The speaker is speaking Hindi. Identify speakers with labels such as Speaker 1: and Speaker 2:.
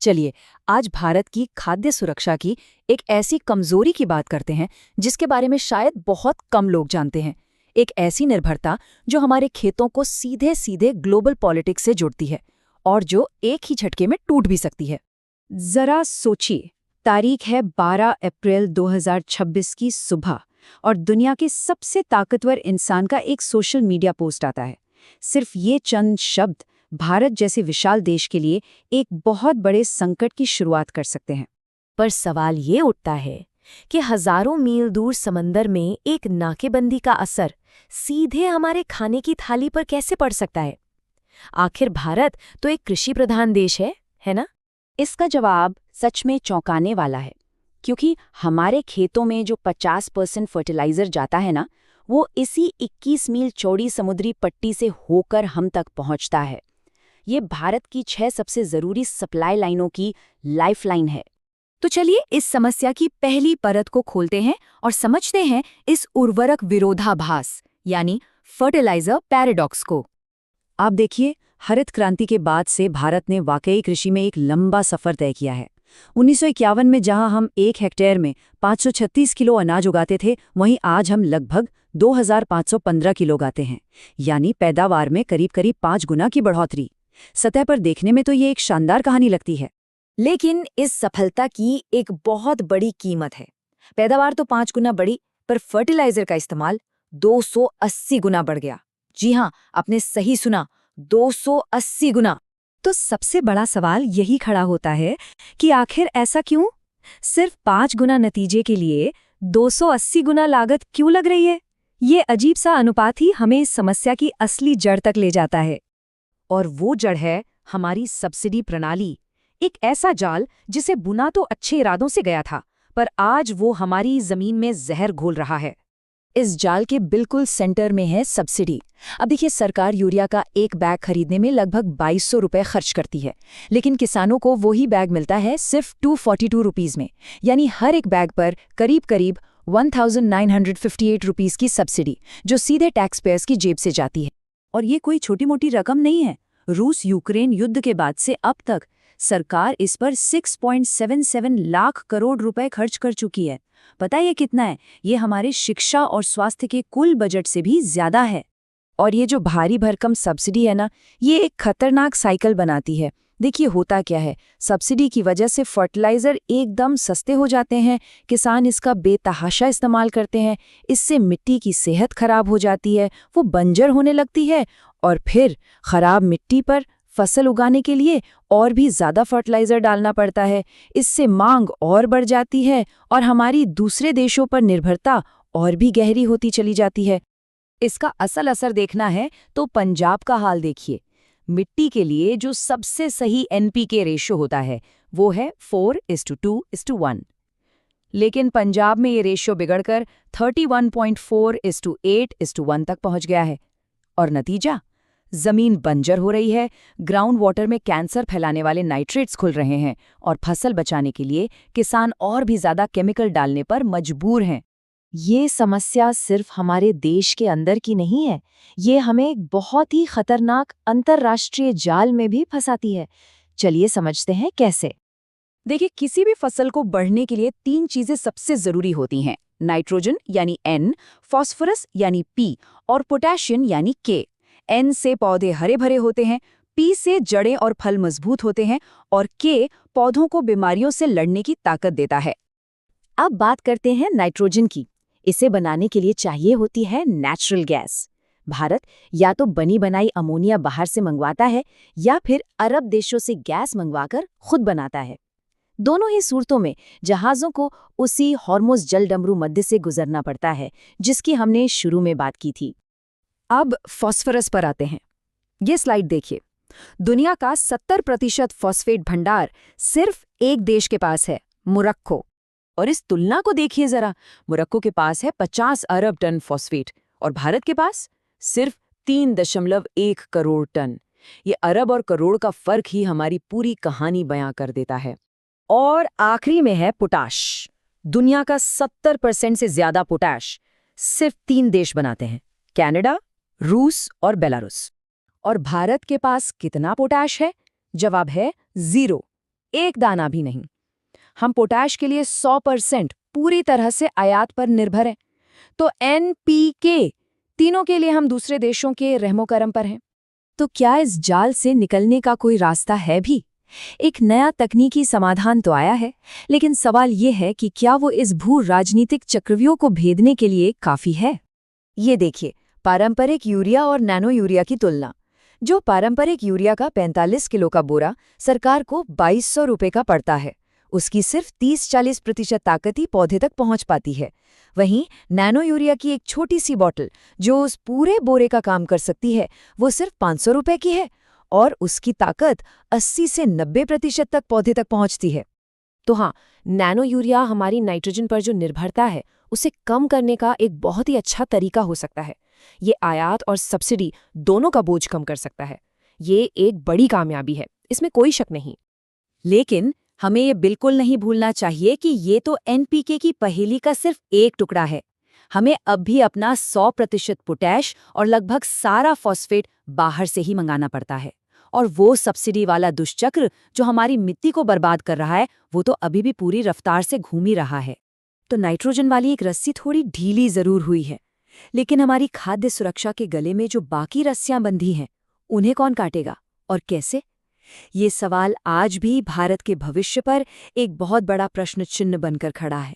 Speaker 1: चलिए, आज भारत की खाद्य सुरक्षा की एक ऐसी कमजोरी की बात करते हैं जिसके बारे में शायद बहुत कम लोग जानते हैं। एक ऐसी निर्भरता जो हमारे खेतों को सीधे सीधे ग्लोबल पॉलिटिक्स से जुड़ती है और जो एक ही झटके में टूट भी सकती है।
Speaker 2: जरा सोचिए, तारीख है 12 अप्रैल 2026 की सुबह और दुनिया के सबसे ताकतवर इंसान का एक सोशल मीडिया पोस्ट आता है। सिर्फ ये चंद शब्द भारत जैसे विशाल देश के लिए एक बहुत बड़े संकट की शुरुआत कर सकते हैं।
Speaker 1: पर सवाल ये उठता है कि हजारों मील दूर समंदर में एक नाकेबंदी का असर सीधे हमारे खाने की थाली पर कैसे पड़ सकता है? आखिर भारत तो एक कृषि प्रधान देश है ना?
Speaker 2: इसका जवाब सच में चौंकाने वाला है, क्योंकि हमारे खेतों में जो 50% फर्टिलाइजर जाता है ना, वो इसी 21 मील चौड़ी समुद्री पट्टी से होकर हम तक पहुंचता है। ये भारत की 6 सबसे जरूरी सप्लाई लाइनों की लाइफलाइन है।
Speaker 1: तो चलिए इस समस्या की पहली परत को खोलते हैं और समझते हैं इस उर्वरक विरोधाभास यानी फर्टिलाइजर पैराडॉक्स को।
Speaker 2: आप देखिए, हरित क्रांति के बाद से भारत ने वाकई कृषि में एक लंबा सफर तय किया है। 1951 में जहां हम 1 हेक्टेयर में 536 किलो अनाज उगाते थे, वहीं आज हम लगभग 2515 किलो उगाते हैं, यानी पैदावार में करीब करीब 5 गुना की बढ़ोतरी। सतह पर देखने में तो ये एक शानदार कहानी लगती है,
Speaker 1: लेकिन इस सफलता की एक बहुत बड़ी कीमत है। पैदावार तो 5 गुना बढ़ी, पर फर्टिलाइजर का इस्तेमाल 280 गुना बढ़ गया। जी हाँ, आपने सही सुना, 280 गुना।
Speaker 2: तो सबसे बड़ा सवाल यही खड़ा होता है कि आखिर ऐसा क्यों? सिर्फ 5 गुना नतीजे के लिए 280 गुना लागत क्यों लग रही है? ये अजीब सा अनुपात ही हमें इस समस्या की असली जड़ तक ले जाता है।
Speaker 1: और वो जड़ है हमारी सब्सिडी प्रणाली, एक ऐसा जाल जिसे बुना तो अच्छे इरादों से गया था, पर आज वो हमारी जमीन में जहर घोल रहा है। इस जाल के बिल्कुल सेंटर में है सब्सिडी। अब देखिए, सरकार यूरिया का एक बैग खरीदने में लगभग 2200 रुपए खर्च करती है, लेकिन किसानों को वही बैग मिलता है सिर्फ 242 रुपीज में, यानी हर एक बैग पर करीब करीब 1958 रुपीज की सब्सिडी, जो सीधे टैक्स पेयर्स की जेब से जाती है।
Speaker 2: और ये कोई छोटी मोटी रकम नहीं है। रूस यूक्रेन युद्ध के बाद से अब तक सरकार इस पर 6.77 लाख करोड़ रुपए खर्च कर चुकी है। पता है ये कितना है? ये हमारे शिक्षा और स्वास्थ्य के कुल बजट से भी ज्यादा है।
Speaker 1: और ये जो भारी भरकम सब्सिडी है ना, ये एक खतरनाक साइकिल बनाती है। देखिए होता क्या है, सब्सिडी की वजह से फर्टिलाइजर एकदम सस्ते हो जाते हैं, किसान इसका बेतहाशा इस्तेमाल करते हैं, इससे मिट्टी की सेहत खराब हो जाती है, वो बंजर होने लगती है, और फिर खराब मिट्टी पर फसल उगाने के लिए और भी ज्यादा फर्टिलाइजर डालना पड़ता है। इससे मांग और बढ़ जाती है और हमारी दूसरे देशों पर निर्भरता और भी गहरी होती चली जाती है। इसका असल असर देखना है तो पंजाब का हाल देखिए। मिट्टी के लिए जो सबसे सही एनपीके रेशो होता है वो है 4:2:1, लेकिन पंजाब में ये रेशो बिगड़कर 31.4:8:1 तक पहुंच गया है। और नतीजा, जमीन बंजर हो रही है, ग्राउंड वाटर में कैंसर फैलाने वाले नाइट्रेट्स खुल रहे हैं और फसल बचाने के लिए किसान और भी ज्यादा केमिकल डालने पर मजबूर हैं।
Speaker 2: ये समस्या सिर्फ हमारे देश के अंदर की नहीं है, ये हमें एक बहुत ही खतरनाक अंतर्राष्ट्रीय जाल में भी फंसाती है। चलिए समझते हैं कैसे।
Speaker 1: देखिए, किसी भी फसल को बढ़ने के लिए 3 चीजें सबसे जरूरी होती हैं: नाइट्रोजन यानी N, फास्फोरस यानी P और पोटेशियम यानी K। N से पौधे हरे भरे होते हैं, P से जड़ें और फल मजबूत होते हैं और K पौधों को बीमारियों से लड़ने की ताकत देता है। अब बात करते हैं नाइट्रोजन की। इसे बनाने के लिए चाहिए होती है नेचुरल गैस। भारत या तो बनी बनाई अमोनिया बाहर से मंगवाता है या फिर अरब देशों से गैस मंगवाकर खुद बनाता है। दोनों ही सूरतों में जहाज़ों को उसी हॉर्मुज़ जलडमरू मध्य से गुजरना पड़ता है, जिसकी हमने शुरू में बात की थी। अब फॉस्फोरस पर आते हैं। ये स्लाइड देखिए। दुनिया का 70% फॉस्फेट भंडार सिर्फ एक देश के पास है, मोरक्को। और इस तुलना को देखिए जरा, मोरक्को के पास है 50 अरब टन फॉस्फेट और भारत के पास सिर्फ 3.1 करोड़ टन। ये अरब और करोड़ का फर्क ही हमारी पूरी कहानी बयां कर देता है। और आखिरी में है पोटाश। दुनिया का 70% से ज्यादा पोटाश सिर्फ 3 देश बनाते हैं: कनाडा, रूस और बेलारूस। और भारत के पास कितना पोटाश है? जवाब है 0, एक दाना भी नहीं। हम पोटाश के लिए 100% पूरी तरह से आयात पर निर्भर हैं। तो NPK तीनों के लिए हम दूसरे देशों के रहमो-करम पर हैं।
Speaker 2: तो क्या इस जाल से निकलने का कोई रास्ता है भी? एक नया तकनीकी समाधान तो आया है, लेकिन सवाल ये है कि क्या वो इस भू राजनीतिक चक्रव्यूह को भेदने के लिए काफी है? ये देखिए, पारंपरिक यूरिया और नैनो यूरिया की तुलना। जो पारंपरिक यूरिया का 45 किलो का बोरा सरकार को 2200 रुपये का पड़ता है, उसकी सिर्फ 30-40% ताकत ही पौधे तक पहुंच पाती है। वहीं नैनो यूरिया की एक छोटी सी बॉटल जो उस पूरे बोरे का काम कर सकती है, वो सिर्फ 500 रुपये की है और उसकी ताकत 80 से 90% तक पौधे तक पहुंचती है।
Speaker 3: तो हाँ, नैनो यूरिया हमारी नाइट्रोजन पर जो निर्भरता है उसे कम करने का एक बहुत ही अच्छा तरीका हो सकता है। ये आयात और सब्सिडी दोनों का बोझ कम कर सकता है। ये एक बड़ी कामयाबी है, इसमें कोई शक नहीं।
Speaker 2: लेकिन हमें ये बिल्कुल नहीं भूलना चाहिए कि ये तो NPK की पहेली का सिर्फ एक टुकड़ा है। हमें अब भी अपना 100% पोटैश और लगभग सारा फॉस्फेट बाहर से ही मंगाना पड़ता है। और वो सब्सिडी वाला दुष्चक्र जो हमारी मिट्टी को बर्बाद कर रहा है, वो तो अभी भी पूरी रफ्तार से घूम ही रहा है। तो नाइट्रोजन वाली एक रस्सी थोड़ी ढीली जरूर हुई है, लेकिन हमारी खाद्य सुरक्षा के गले में जो बाकी रस्सियां बंधी हैं, उन्हें कौन काटेगा और कैसे? ये सवाल आज भी भारत के भविष्य पर एक बहुत बड़ा प्रश्न चिन्ह बनकर खड़ा है।